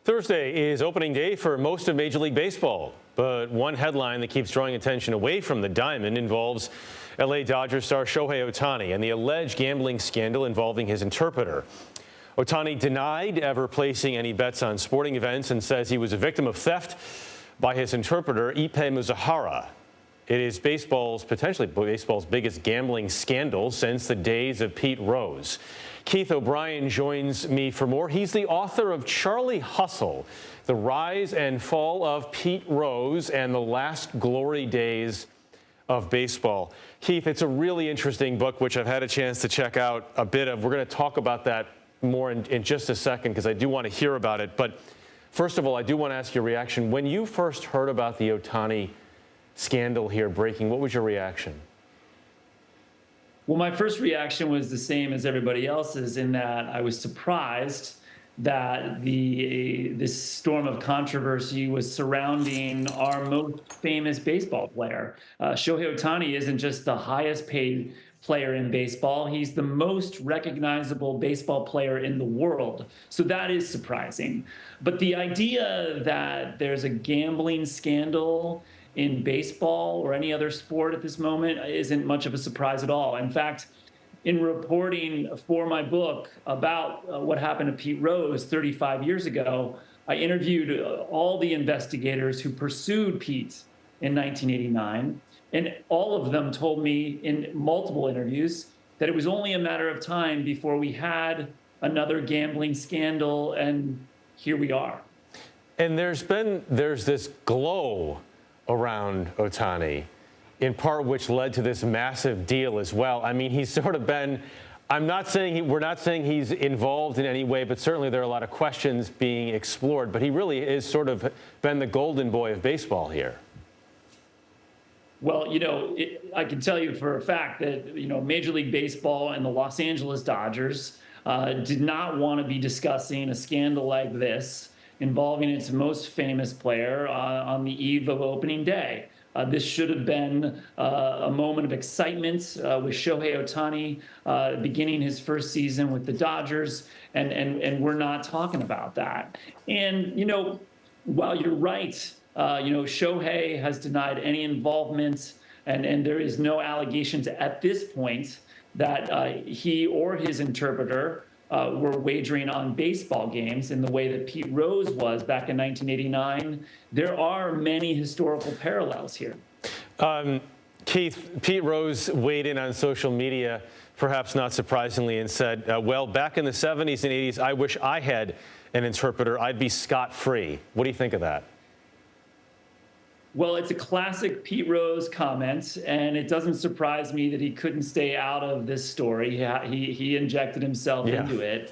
Thursday is opening day for most of Major League Baseball, but one headline that keeps drawing attention away from the diamond involves LA Dodgers star Shohei Ohtani and the alleged gambling scandal involving his interpreter. Ohtani denied ever placing any bets on sporting events and says he was a victim of theft by his interpreter, Ippei Mizuhara. It is potentially baseball's biggest gambling scandal since the days of Pete Rose. Keith O'Brien joins me for more. He's the author of Charlie Hustle, The Rise and Fall of Pete Rose and the Last Glory Days of Baseball. Keith, it's a really interesting book, which I've had a chance to check out a bit of. We're going to talk about that more in just a second, because I do want to hear about it. But first of all, I do want to ask your reaction. When you first heard about the Ohtani scandal here breaking, what was your reaction? Well, my first reaction was the same as everybody else's, in that I was surprised that this storm of controversy was surrounding our most famous baseball player. Shohei Ohtani isn't just the highest paid player in baseball, he's the most recognizable baseball player in the world. So that is surprising. But the idea that there's a gambling scandal in baseball or any other sport at this moment isn't much of a surprise at all. In fact, in reporting for my book about what happened to Pete Rose 35 years ago, I interviewed all the investigators who pursued Pete in 1989, and all of them told me in multiple interviews that it was only a matter of time before we had another gambling scandal, and here we are. And there's this glow around Ohtani, in part which led to this massive deal as well. I mean, he's sort of been, we're not saying he's involved in any way, but certainly there are a lot of questions being explored. But he really is sort of been the golden boy of baseball here. Well, I can tell you for a fact that, Major League Baseball and the Los Angeles Dodgers did not want to be discussing a scandal like this involving its most famous player on the eve of opening day. This should have been a moment of excitement with Shohei Ohtani beginning his first season with the Dodgers, and we're not talking about that. And, while you're right, Shohei has denied any involvement, and there is no allegations at this point that he or his interpreter were wagering on baseball games in the way that Pete Rose was back in 1989. There are many historical parallels here. Keith, Pete Rose weighed in on social media, perhaps not surprisingly, and said, well, back in the 70s and 80s, I wish I had an interpreter. I'd be scot-free. What do you think of that? Well, it's a classic Pete Rose comment, and it doesn't surprise me that he couldn't stay out of this story. He injected himself into it.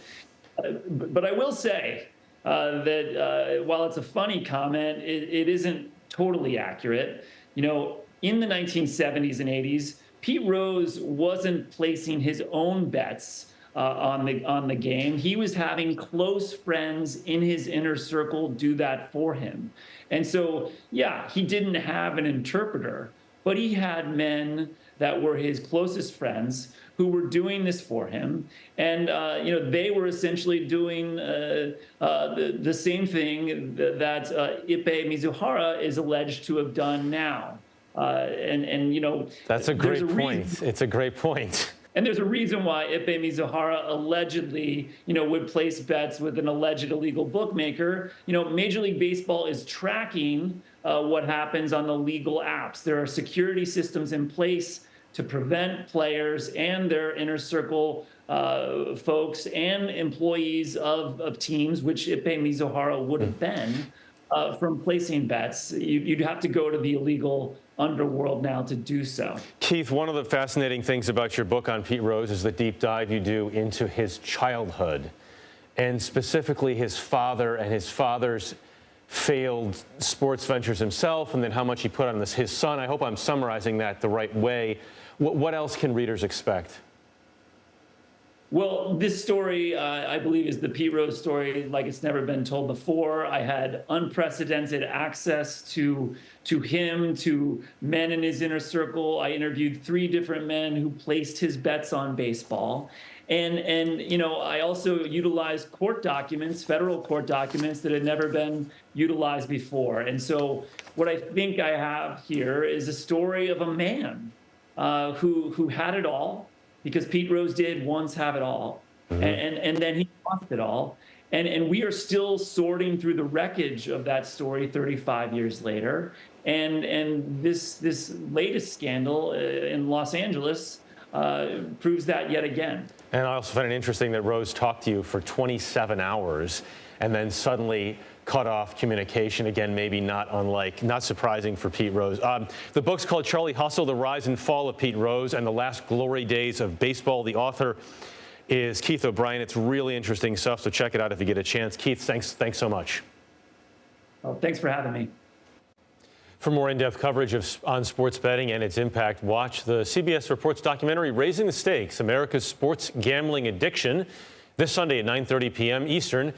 But I will say that while it's a funny comment, it isn't totally accurate. In the 1970s and 80s, Pete Rose wasn't placing his own bets on the game. He was having close friends in his inner circle do that for him. And so, yeah, he didn't have an interpreter, but he had men that were his closest friends who were doing this for him. And, they were essentially doing the same thing that Ippei Mizuhara is alleged to have done now. That's a great point. It's a great point. And there's a reason why Ippei Mizuhara allegedly, would place bets with an alleged illegal bookmaker. Major League Baseball is tracking what happens on the legal apps. There are security systems in place to prevent players and their inner circle folks and employees of teams, which Ippei Mizuhara would have been, from placing bets. You'd have to go to the illegal underworld now to do so. Keith, one of the fascinating things about your book on Pete Rose is the deep dive you do into his childhood, and specifically his father and his father's failed sports ventures himself, and then how much he put on his son. I hope I'm summarizing that the right way. What else can readers expect? Well, this story, I believe, is the Pete Rose story like it's never been told before. I had unprecedented access to him, to men in his inner circle. I interviewed 3 different men who placed his bets on baseball. And you know, I also utilized court documents, federal court documents that had never been utilized before. And so what I think I have here is a story of a man who had it all, because Pete Rose did once have it all, and then he lost it all. And we are still sorting through the wreckage of that story 35 years later. And this latest scandal in Los Angeles proves that yet again. And I also find it interesting that Rose talked to you for 27 hours and then suddenly cut off communication. Again, maybe not surprising for Pete Rose. The book's called Charlie Hustle, The Rise and Fall of Pete Rose and the Last Glory Days of Baseball. The author is Keith O'Brien. It's really interesting stuff, so check it out if you get a chance. Keith, thanks so much. Well, thanks for having me. For more in-depth coverage on sports betting and its impact, watch the CBS Reports documentary, Raising the Stakes, America's Sports Gambling Addiction, this Sunday at 9:30 p.m. Eastern,